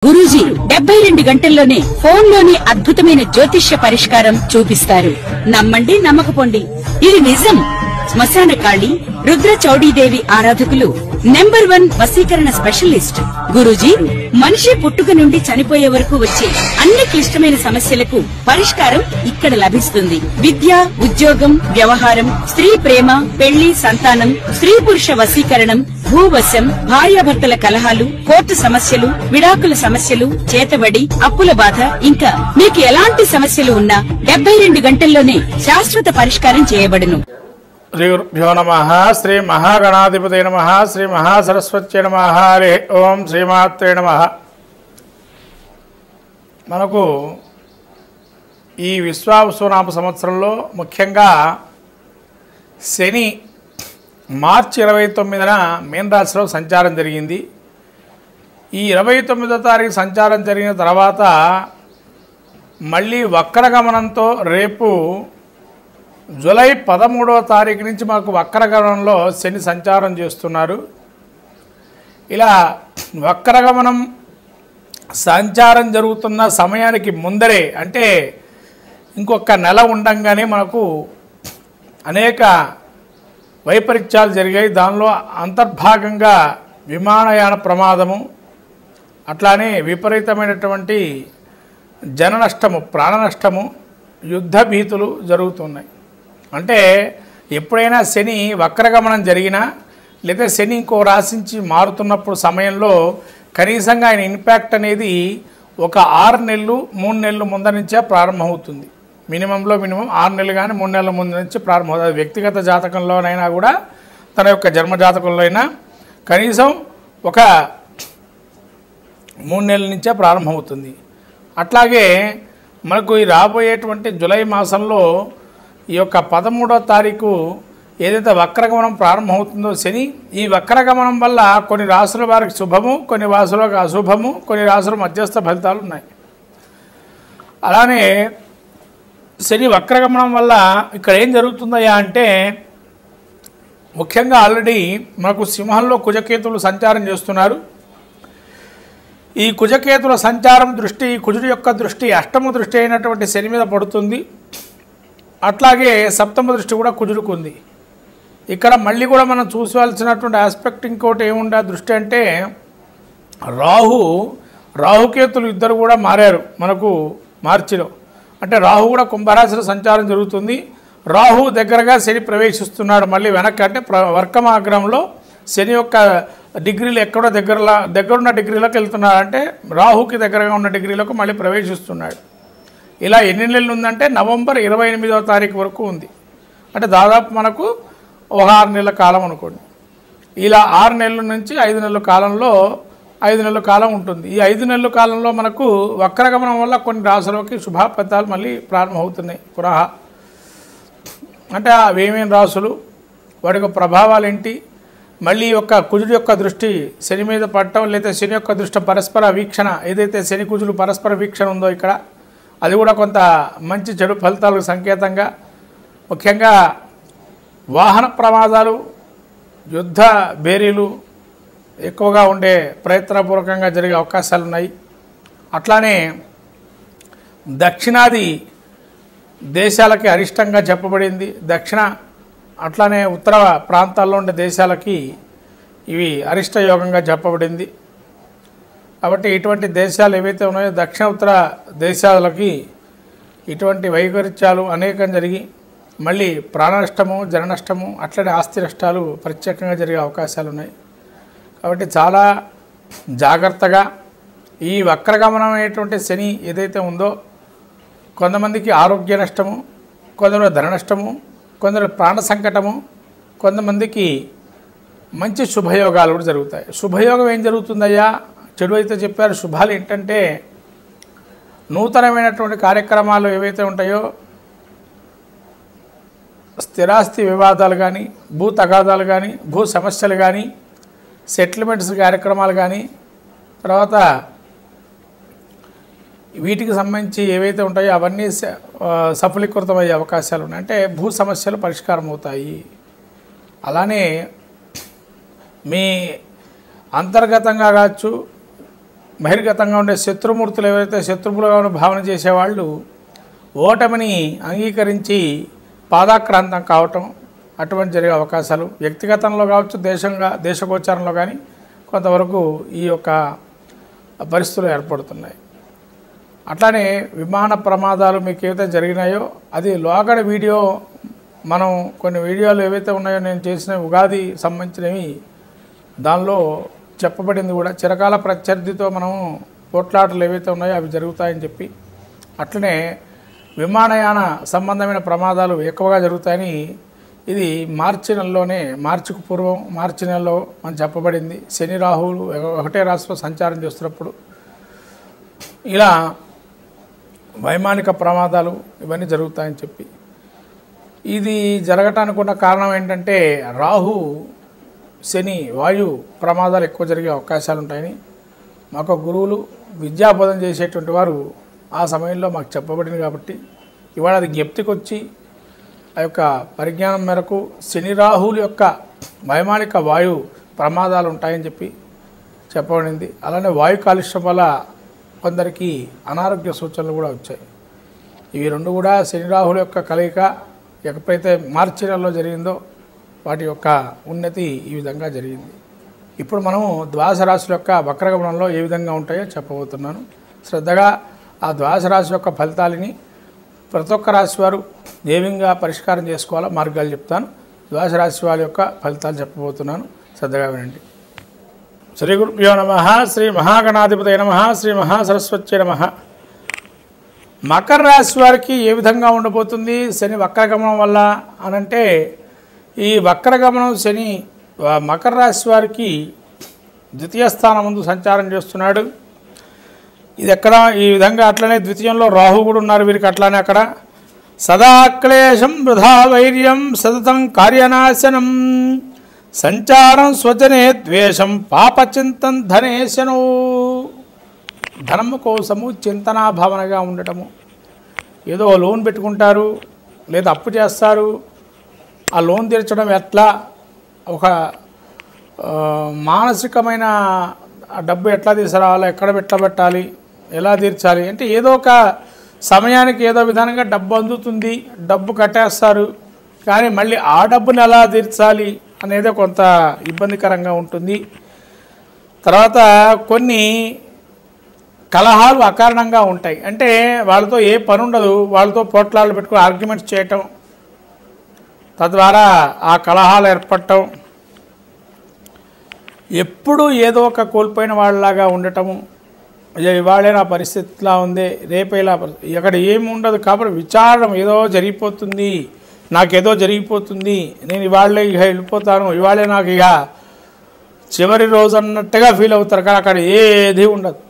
గురూజీ 72 గంటల్లోనే ఫోన్ లోని అద్భుతమైన జ్యోతిష్య పరిష్కారం చూపిస్తారు. నమ్మండి, నమ్మకపోండి, ఇది నిజం. శ్మశాన కాళి రుద్ర చౌడీదేవి ఆరాధకులు నెంబర్ 1 వశీకరణ స్పెషలిస్ట్ గురూజీ. మనిషి పుట్టుక నుండి చనిపోయే వరకు వచ్చే అన్ని క్లిష్టమైన సమస్యలకు పరిష్కారం ఇక్కడ లభిస్తుంది. విద్య, ఉద్యోగం, వ్యవహారం, స్త్రీ ప్రేమ, పెళ్లి, సంతానం, స్త్రీ పురుష వశీకరణం, భూవశం, భార్యాభర్తల కలహాలు, కోర్టు సమస్యలు, విడాకుల సమస్యలు, చేతబడి, అప్పుల బాధ, ఇంకా మీకు ఎలాంటి సమస్యలు ఉన్నా 72 గంటల్లోనే శాశ్వత పరిష్కారం చేయబడును. శ్రీ గురుభ్యో నమః. శ్రీ మహాగణాధిపతయ నమః. శ్రీ మహాసరస్వత్యై నమః. హరి ఓం శ్రీమాత్రే నమః. మనకు ఈ విశ్వావసునామ సంవత్సరంలో ముఖ్యంగా శని మార్చి 29న మీనరాశిలో సంచారం జరిగింది. ఈ 29వ తారీఖు సంచారం జరిగిన తర్వాత మళ్ళీ వక్రగమనంతో రేపు జూలై 13వ తారీఖు నుంచి మాకు వక్రగమనంలో శని సంచారం చేస్తున్నారు. ఇలా వక్రగమనం సంచారం జరుగుతున్న సమయానికి ముందరే, అంటే ఇంకొక నెల ఉండంగానే మనకు అనేక వైపరీత్యాలు జరిగాయి. దానిలో అంతర్భాగంగా విమానయాన ప్రమాదము, అట్లానే విపరీతమైనటువంటి జన నష్టము, ప్రాణ నష్టము, యుద్ధ భీతులు జరుగుతున్నాయి. అంటే ఎప్పుడైనా శని వక్రగమనం జరిగినా లేదా శని ఇంకో రాశించి మారుతున్నప్పుడు సమయంలో కనీసంగా ఆయన ఇంపాక్ట్ అనేది ఒక 6 నెలలు 3 నెలలు ముందు నుంచే ప్రారంభమవుతుంది. మినిమం 6 నెలలు కానీ 3 నెలల ముందు నుంచి ప్రారంభమవుతుంది. వ్యక్తిగత జాతకంలోనైనా కూడా తన యొక్క జన్మ జాతకంలో అయినా కనీసం ఒక 3 నెలల నుంచే ప్రారంభమవుతుంది. అట్లాగే మనకు ఈ రాబోయేటువంటి జూలై మాసంలో ఈ యొక్క 13వ తారీఖు ఏదైతే వక్రగమనం ప్రారంభమవుతుందో శని, ఈ వక్రగమనం వల్ల కొన్ని రాశుల వారికి శుభము, కొన్ని రాశులకు అశుభము, కొన్ని రాశుల మధ్యస్థ ఫలితాలు ఉన్నాయి. అలానే శని వక్రగమనం వల్ల ఇక్కడ ఏం జరుగుతుందయ్యా అంటే ముఖ్యంగా ఆల్రెడీ మనకు సింహంలో కుజకేతువులు సంచారం చేస్తున్నారు. ఈ కుజకేతుల సంచారం దృష్టి, కుజుడి యొక్క దృష్టి అష్టమ దృష్టి అయినటువంటి శని మీద పడుతుంది. అట్లాగే సప్తమ దృష్టి కూడా కుజుడికి ఉంది. ఇక్కడ మళ్ళీ కూడా మనం చూసుకోవాల్సినటువంటి ఆస్పెక్ట్ ఇంకోటి ఏముండే దృష్టి అంటే రాహుకేతులు ఇద్దరు కూడా మారారు మనకు మార్చిలో. అంటే రాహు కూడా కుంభరాశిలో సంచారం జరుగుతుంది. రాహు దగ్గరగా శని ప్రవేశిస్తున్నాడు మళ్ళీ వెనక్కి. అంటే వర్కమాగ్రహంలో శని యొక్క డిగ్రీలు ఎక్కడో దగ్గరున్న డిగ్రీలోకి వెళ్తున్నాడు. అంటే రాహుకి దగ్గరగా ఉన్న డిగ్రీలకు మళ్ళీ ప్రవేశిస్తున్నాడు. ఇలా ఎన్ని నెలలు ఉందంటే నవంబర్ 28వ తారీఖు వరకు ఉంది. అంటే దాదాపు మనకు ఒక 6 నెలల కాలం అనుకోండి. ఇలా 6 నెలల నుంచి 5 నెలల కాలంలో 5 నెలల కాలం ఉంటుంది. ఈ 5 నెలల కాలంలో మనకు వక్రగమనం వల్ల కొన్ని రాశులకి శుభఫలితాలు మళ్ళీ ప్రారంభమవుతున్నాయి పునః. అంటే అవేమేమి రాశులు, వాటి యొక్క ప్రభావాలు ఏంటి, మళ్ళీ యొక్క కుజుడి యొక్క దృష్టి శని మీద పడటం, లేదా శని యొక్క దృష్టి పరస్పర వీక్షణ, ఏదైతే శని కుజులు పరస్పర వీక్షణ ఉందో ఇక్కడ అది కూడా కొంత మంచి చెడు ఫలితాలకు సంకేతంగా. ముఖ్యంగా వాహన ప్రమాదాలు, యుద్ధ బేరీలు ఎక్కువగా ఉండే ప్రయత్నపూర్వకంగా జరిగే అవకాశాలు ఉన్నాయి. అట్లానే దక్షిణాది దేశాలకి అరిష్టంగా చెప్పబడింది. అట్లానే ఉత్తర ప్రాంతాల్లో ఉండే దేశాలకి ఇవి అరిష్ట యోగంగా చెప్పబడింది. కాబట్టి ఇటువంటి దేశాలు ఏవైతే ఉన్నాయో దక్షిణ ఉత్తర దేశాలకి ఇటువంటి వైపరీత్యాలు అనేకం జరిగి మళ్ళీ ప్రాణ నష్టము, జన నష్టము, అట్లనే ఆస్తి నష్టాలు ప్రత్యేకంగా జరిగే అవకాశాలు ఉన్నాయి. కాబట్టి చాలా జాగ్రత్తగా ఈ వక్రగమనం అనేటువంటి శని ఏదైతే ఉందో కొంతమందికి ఆరోగ్య నష్టము, కొందరు ధన నష్టము, కొందరు ప్రాణ సంకటము, కొంతమందికి మంచి శుభయోగాలు కూడా జరుగుతాయి. శుభయోగం ఏం జరుగుతుందయ్యా, చెడు అయితే చెప్పారు. శుభాలు ఏంటంటే నూతనమైనటువంటి కార్యక్రమాలు ఏవైతే ఉంటాయో, స్థిరాస్తి వివాదాలు కానీ, భూ తగాదాలు కానీ, భూ సమస్యలు కానీ, సెటిల్మెంట్స్ కార్యక్రమాలు కానీ, తర్వాత వీటికి సంబంధించి ఏవైతే ఉంటాయో అవన్నీ సఫలీకృతమయ్యే అవకాశాలు ఉన్నాయి. అంటే భూ సమస్యలు పరిష్కారం అవుతాయి. అలానే మీ అంతర్గతంగా కావచ్చు, బహిర్గతంగా ఉండే శత్రుమూర్తులు ఎవరైతే శత్రువులుగా భావన చేసేవాళ్ళు ఓటమిని అంగీకరించి పాదాక్రాంతం కావటం అటువంటి జరిగే అవకాశాలు వ్యక్తిగతంలో కావచ్చు, దేశగోచారంలో కానీ కొంతవరకు ఈ యొక్క పరిస్థితులు ఏర్పడుతున్నాయి. అట్లానే విమాన ప్రమాదాలు మీకు ఏవైతే జరిగినాయో అది లోగడ వీడియో, మనం కొన్ని వీడియోలు ఏవైతే ఉన్నాయో నేను చేసిన ఉగాది సంబంధించినవి దానిలో చెప్పబడింది కూడా. చిరకాల ప్రత్యర్థితో మనం పోట్లాటలు ఏవైతే ఉన్నాయో అవి జరుగుతాయని చెప్పి, అట్లనే విమానయాన సంబంధమైన ప్రమాదాలు ఎక్కువగా జరుగుతాయని ఇది మార్చి నెలలోనే, మార్చికి పూర్వం మార్చి నెలలో మనం చెప్పబడింది. శని రాహువులు ఒకటే రాశిలో సంచారం చేస్తున్నప్పుడు ఇలా వైమానిక ప్రమాదాలు ఇవన్నీ జరుగుతాయని చెప్పి, ఇది జరగటానికి ఉన్న కారణం ఏంటంటే రాహు శని వాయు ప్రమాదాలు ఎక్కువ జరిగే అవకాశాలు ఉంటాయని మాకు గురువులు విద్యాబోధన చేసేటువంటి వారు ఆ సమయంలో మాకు చెప్పబడింది. కాబట్టి ఇవాళ అది జ్ఞప్తికి వచ్చి ఆ యొక్క పరిజ్ఞానం మేరకు శని రాహువుల యొక్క వైమానిక వాయు ప్రమాదాలు ఉంటాయని చెప్పి చెప్పబడింది. అలానే వాయు కాలుష్యం వల్ల కొందరికి అనారోగ్య సూచనలు కూడా వచ్చాయి. ఇవి రెండు కూడా శని రాహుల యొక్క కలయిక ఎప్పుడైతే మార్చి నెలలో జరిగిందో వాటి యొక్క ఉన్నతి ఈ విధంగా జరిగింది. ఇప్పుడు మనము ద్వాదశ రాశుల యొక్క వక్రగమనంలో ఏ విధంగా ఉంటాయో చెప్పబోతున్నాను. శ్రద్ధగా ఆ ద్వాదశ రాశి యొక్క ఫలితాలని ప్రతి ఒక్క రాశి వారు ఏ విధంగా పరిష్కారం చేసుకోవాలో మార్గాలు చెప్తాను. ద్వాదశ రాశి వారి యొక్క ఫలితాలు చెప్పబోతున్నాను, శ్రద్ధగా వినండి. శ్రీ గురుభ్యో నమః. శ్రీ మహాగణాధిపతయ నమః. శ్రీ మహాసరస్వత్యై నమః. మకర రాశి వారికి ఏ విధంగా ఉండబోతుంది శని వక్రగమనం వల్ల అనంటే, ఈ వక్రగమనం శని మకర రాశి వారికి ద్వితీయ స్థానం ముందు సంచారం చేస్తున్నాడు. ఇది ఎక్కడ ఈ విధంగా, అట్లనే ద్వితీయంలో రాహు కూడా ఉన్నారు వీరికి. అట్లానే అక్కడ సదా క్లేశం వృధా వైర్యం సతతం కార్యనాశనం సంచారం స్వజనే ద్వేషం పాపచింతం ధనేశను. ధనము కోసము చింతనా భావనగా ఉండటము, ఏదో లోన్ పెట్టుకుంటారు లేదా అప్పు చేస్తారు, ఆ లోన్ తీర్చడం ఎట్లా, ఒక మానసికమైన డబ్బు ఎట్లా తీసుకురావాలి, ఎక్కడ పెట్టబెట్టాలి, ఎలా తీర్చాలి అంటే ఏదో ఒక సమయానికి ఏదో విధానంగా డబ్బు అందుతుంది, డబ్బు కట్టేస్తారు, కానీ మళ్ళీ ఆ డబ్బుని ఎలా తీర్చాలి అనేది కొంత ఇబ్బందికరంగా ఉంటుంది. తర్వాత కొన్ని కలహాలు అకారణంగా ఉంటాయి. అంటే వాళ్ళతో ఏ పని ఉండదు, వాళ్ళతో పోట్లాలు పెట్టుకుని ఆర్గ్యుమెంట్స్ చేయటం, తద్వారా ఆ కలహాలు ఏర్పడటం, ఎప్పుడూ ఏదో ఒక కోల్పోయిన వాళ్ళలాగా ఉండటము. ఇవాళే నా పరిస్థితిలా ఉంది, రేపే ఇలా, ఇక్కడ ఏమి ఉండదు. కాబట్టి విచారం, ఏదో జరిగిపోతుంది, నాకేదో జరిగిపోతుంది, నేను ఇవాళే ఇక వెళ్ళిపోతాను, ఇవాళే నాకు ఇక చివరి రోజు అన్నట్టుగా ఫీల్ అవుతారు. కానీ అక్కడ ఏది ఉండదు.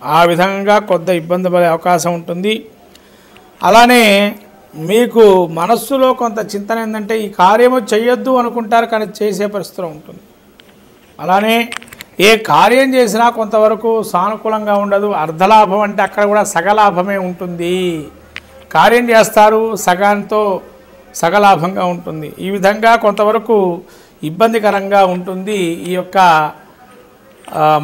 ఆ విధంగా కొంత ఇబ్బంది పడే అవకాశం ఉంటుంది. అలానే మీకు మనస్సులో కొంత చింతన ఏంటంటే ఈ కార్యము చేయొద్దు అనుకుంటారు, కానీ చేసే పరిస్థితిలో ఉంటుంది. అలానే ఏ కార్యం చేసినా కొంతవరకు సానుకూలంగా ఉండదు. అర్ధలాభం అంటే అక్కడ కూడా సగలాభమే ఉంటుంది. కార్యం చేస్తారు, సగాంతో సగలాభంగా ఉంటుంది. ఈ విధంగా కొంతవరకు ఇబ్బందికరంగా ఉంటుంది ఈ యొక్క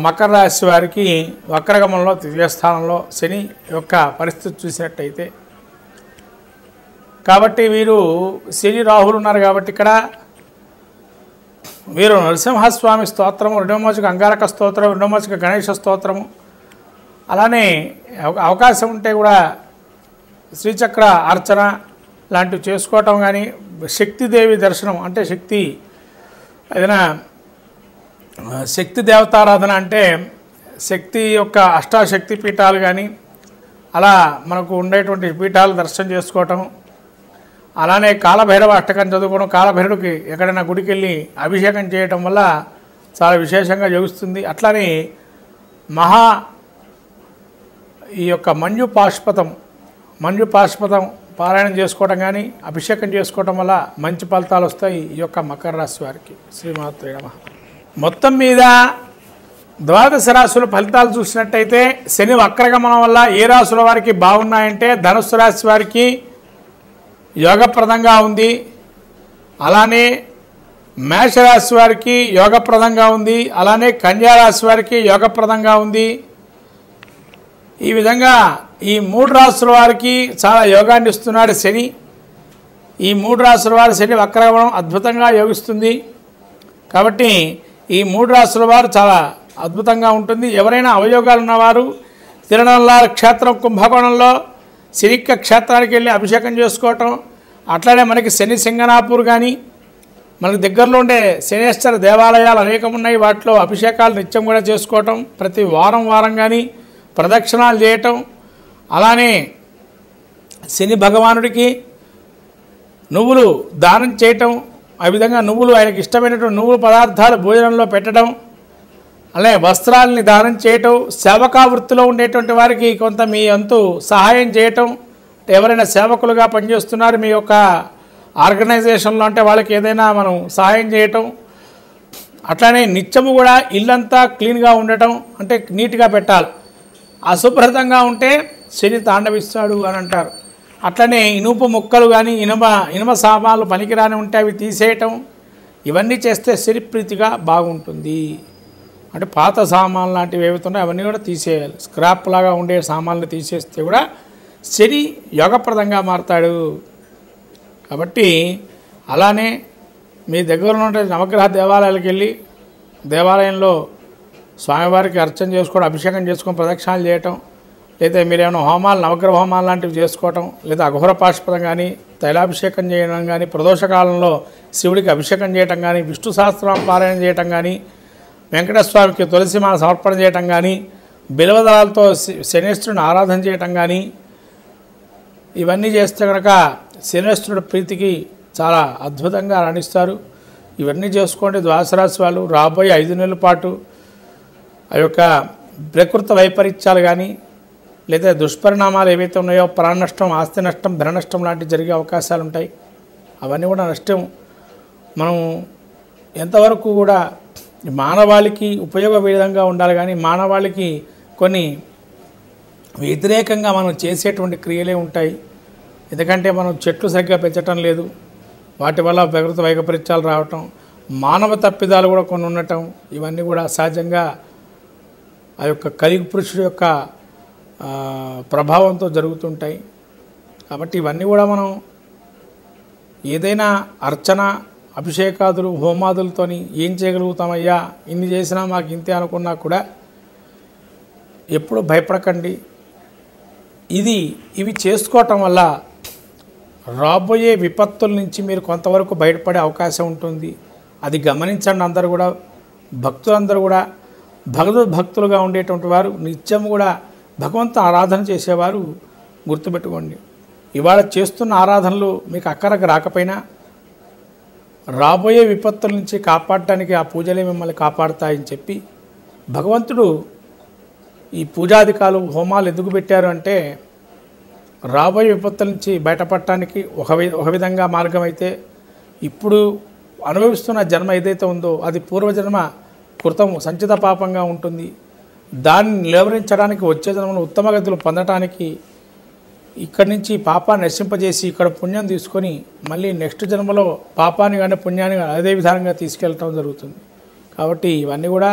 మకర రాశి వారికి వక్రగమనంలో తృతీయ స్థానంలో శని యొక్క పరిస్థితి చూసినట్టయితే. కాబట్టి వీరు శని రాహులు ఉన్నారు కాబట్టి ఇక్కడ వీరు నరసింహస్వామి స్తోత్రము, రెండవ మోచక అంగారక స్తోత్రం, రెండవ మోచక గణేష స్తోత్రము, అలానే అవకాశం ఉంటే కూడా శ్రీచక్ర అర్చన లాంటివి చేసుకోవటం, కానీ శక్తిదేవి దర్శనం అంటే శక్తి ఏదైనా శక్తి దేవతారాధన అంటే శక్తి యొక్క అష్టాశక్తి పీఠాలు కానీ అలా మనకు ఉండేటువంటి పీఠాలు దర్శనం చేసుకోవటం, అలానే కాలభైరవ అష్టకం చదువుకోవడం, కాలభైరవుడికి ఎక్కడైనా గుడికి వెళ్ళి అభిషేకం చేయటం వల్ల చాలా విశేషంగా జరుగుతుంది. అట్లానే ఈ యొక్క మంజు పాశుపతం పారాయణం చేసుకోవడం కానీ అభిషేకం చేసుకోవడం వల్ల మంచి ఫలితాలు వస్తాయి ఈ యొక్క మకర రాశి వారికి. శ్రీమాత్రే నమః. మొత్తం మీద ద్వాదశ రాశుల ఫలితాలు చూసినట్టయితే శని వక్రగమనం వల్ల ఏ రాశుల వారికి బాగున్నాయంటే ధనుస్సు రాశి వారికి యోగప్రదంగా ఉంది, అలానే మేషరాశి వారికి యోగప్రదంగా ఉంది, అలానే కన్యా రాశి వారికి యోగప్రదంగా ఉంది, ఈ విధంగా ఈ 3 రాశుల వారికి చాలా యోగాన్ని ఇస్తున్నాడు శని. ఈ 3 రాశుల వారి శని వక్రగమనం అద్భుతంగా యోగిస్తుంది. కాబట్టి ఈ 3 రాశుల వారు చాలా అద్భుతంగా ఉంటుంది. ఎవరైనా అవయోగాలు ఉన్నవారు తిరునల్లారు క్షేత్రం కుంభకోణంలో శనిక్క క్షేత్రానికి వెళ్ళి అభిషేకం చేసుకోవటం, అట్లానే మనకి శని సింగనాపూర్ కానీ మనకు దగ్గరలో ఉండే శనేశ్వర దేవాలయాలు అనేకం ఉన్నాయి. వాటిలో అభిషేకాలు నిత్యం కూడా చేసుకోవటం, ప్రతి వారం కానీ ప్రదక్షిణాలు చేయటం, అలానే శని భగవానుడికి నువ్వులు దానం చేయటం, ఆ విధంగా నువ్వులు ఆయనకి ఇష్టమైనటువంటి నువ్వుల పదార్థాలు భోజనంలో పెట్టడం, అలాగే వస్త్రాలని దానం చేయటం, సేవకా వృత్తిలో ఉండేటువంటి వారికి కొంత మీ అంతు సహాయం చేయటం. ఎవరైనా సేవకులుగా పనిచేస్తున్నారు మీ యొక్క ఆర్గనైజేషన్లో అంటే వాళ్ళకి ఏదైనా మనం సహాయం చేయటం, అట్లానే నిత్యము కూడా ఇల్లంతా క్లీన్గా ఉండటం, అంటే నీట్గా పెట్టాలి. అశుభ్రతంగా ఉంటే శని తాండవిస్తాడు అని అంటారు. అట్లనే ఇనుప ముక్కలు కానీ ఇనుమ సామాన్లు పనికిరాని ఉంటే అవి తీసేయటం, ఇవన్నీ చేస్తే శని ప్రీతిగా బాగుంటుంది. అంటే పాత సామాన్లు లాంటివి ఏవైతున్నాయో అవన్నీ కూడా తీసేయాలి. స్క్రాప్ లాగా ఉండే సామాన్లు తీసేస్తే కూడా శని యోగప్రదంగా మారతాడు. కాబట్టి అలానే మీ దగ్గరలో ఉండే నవగ్రహ దేవాలయాలకు వెళ్ళి దేవాలయంలో స్వామివారికి అర్చన చేసుకోవడం, అభిషేకం చేసుకొని ప్రదక్షిణాలు చేయటం, లేదా మీరేమైనా హోమాలు నవగ్రహ హోమాలు లాంటివి చేసుకోవటం, లేదా అఘోర పాశుపతం కానీ తైలాభిషేకం చేయడం కానీ, ప్రదోషకాలంలో శివుడికి అభిషేకం చేయటం కానీ, విష్ణు సహస్రనామ పారాయణ చేయటం కానీ, వెంకటస్వామికి తులసిమాల సమర్పణ చేయటం కానీ, బిల్వదళాలతో శనేశ్వరుని ఆరాధన చేయటం కానీ, ఇవన్నీ చేస్తే కనుక శనేశ్వరుడి ప్రీతికి చాలా అద్భుతంగా రాణిస్తారు. ఇవన్నీ చేసుకోండి. ద్వాదశ రాశి వాళ్ళు రాబోయే 5 నెలల పాటు ఆ యొక్క ప్రకృతి వైపరీత్యాలు కానీ లేదా దుష్పరిణామాలు ఏవైతే ఉన్నాయో ప్రాణ నష్టం, ఆస్తి నష్టం, ధన నష్టం లాంటివి జరిగే అవకాశాలు ఉంటాయి. అవన్నీ కూడా నష్టం మనం ఎంతవరకు కూడా మానవాళికి ఉపయోగ విధంగా ఉండాలి, కానీ మానవాళికి కొన్ని వ్యతిరేకంగా మనం చేసేటువంటి క్రియలే ఉంటాయి. ఎందుకంటే మనం చెట్లు సరిగ్గా పెంచటం లేదు, వాటి వల్ల ప్రకృతి వైపరీత్యాలు రావటం, మానవ తప్పిదాలు కూడా కొన్ని ఉండటం, ఇవన్నీ కూడా సహజంగా ఆ యొక్క కలియుగ పురుషుడి యొక్క ప్రభావంతో జరుగుతుంటాయి. కాబట్టి ఇవన్నీ కూడా మనం ఏదైనా అర్చన, అభిషేకాదులు, హోమాదులతోని ఏం చేయగలుగుతామయ్యా, ఇన్ని చేసినా మాకు ఇంతే అనుకున్నా కూడా ఎప్పుడు భయపడకండి. ఇవి చేసుకోవటం వల్ల రాబోయే విపత్తుల నుంచి మీరు కొంతవరకు బయటపడే అవకాశం ఉంటుంది. అది గమనించండి. అందరూ కూడా భక్తులందరూ కూడా భగవద్భక్తులుగా ఉండేటువంటి వారు నిత్యం కూడా భగవంతు ఆరాధన చేసేవారు గుర్తుపెట్టుకోండి. ఇవాళ చేస్తున్న ఆరాధనలు మీకు అక్కరకు రాకపోయినా రాబోయే విపత్తుల నుంచి కాపాడటానికి ఆ పూజలే మిమ్మల్ని కాపాడుతాయని చెప్పి భగవంతుడు ఈ పూజాధికాలు, హోమాలు ఎందుకు పెట్టారు అంటే రాబోయే విపత్తుల నుంచి బయటపడటానికి ఒక విధంగా మార్గం అయితే, ఇప్పుడు అనుభవిస్తున్న జన్మ ఏదైతే ఉందో అది పూర్వజన్మ కృతం సంచిత పాపంగా ఉంటుంది. దాన్ని నిలవరించడానికి, వచ్చే జన్మను ఉత్తమ గతులు పొందటానికి ఇక్కడి నుంచి పాపాన్ని నశింపజేసి ఇక్కడ పుణ్యం తీసుకొని మళ్ళీ నెక్స్ట్ జన్మలో పాపాన్ని కానీ పుణ్యాన్ని కానీ అదే విధానంగా తీసుకెళ్ళటం జరుగుతుంది. కాబట్టి ఇవన్నీ కూడా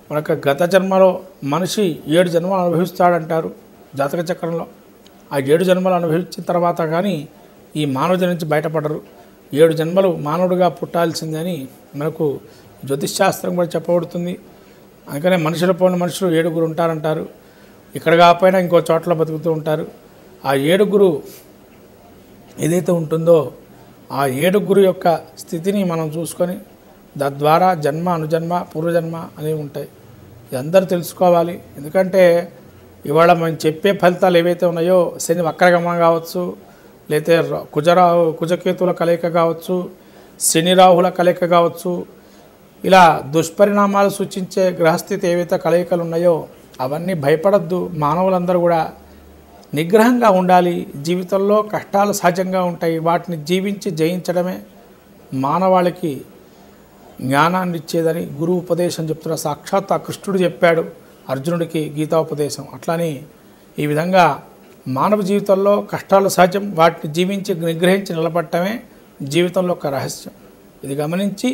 మనకు గత జన్మలో మనిషి 7 జన్మలు అనుభవిస్తాడంటారు జాతక చక్రంలో. ఆ 7 జన్మలు అనుభవించిన తర్వాత కానీ ఈ మానవ జన్మ నుంచి బయటపడరు. 7 జన్మలు మానవుడిగా పుట్టాల్సిందని మనకు జ్యోతిష్శాస్త్రం కూడా చెప్పబడుతుంది. అందుకనే మనుషుల పోయిన మనుషులు 7 ఉంటారంటారు. ఇక్కడ కాకపోయినా ఇంకో చోట్ల బతుకుతూ ఉంటారు. ఆ 7 ఏదైతే ఉంటుందో ఆ 7 యొక్క స్థితిని మనం చూసుకొని తద్వారా జన్మ, అనుజన్మ, పూర్వజన్మ అనేవి ఉంటాయి. ఇది అందరూ తెలుసుకోవాలి. ఎందుకంటే ఇవాళ మనం చెప్పే ఫలితాలు ఏవైతే ఉన్నాయో శని వక్రగమనం కావచ్చు, లేతే కుజకేతుల కలయిక కావచ్చు, శని రాహుల కలయిక కావచ్చు, ఇలా దుష్పరిణామాలు సూచించే గ్రహస్థితి ఏవైతే కలయికలు ఉన్నాయో అవన్నీ భయపడద్దు. మానవులందరూ కూడా నిగ్రహంగా ఉండాలి. జీవితంలో కష్టాలు సహజంగా ఉంటాయి, వాటిని జీవించి జయించడమే మానవాళికి జ్ఞానాన్ని ఇచ్చేదని గురువు ఉపదేశం చెప్తున్న సాక్షాత్ ఆ కృష్ణుడు చెప్పాడు అర్జునుడికి గీతాపదేశం. అట్లానే ఈ విధంగా మానవ జీవితంలో కష్టాలు సహజం, వాటిని జీవించి నిగ్రహించి నిలబడటమే జీవితంలో ఒక రహస్యం. ఇది గమనించి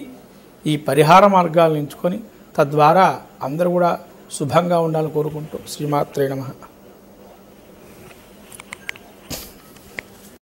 ఈ పరిహార మార్గాలను ఎంచుకొని తద్వారా అందరూ కూడా శుభంగా ఉండాలని కోరుకుంటూ శ్రీమాత్రే నమః.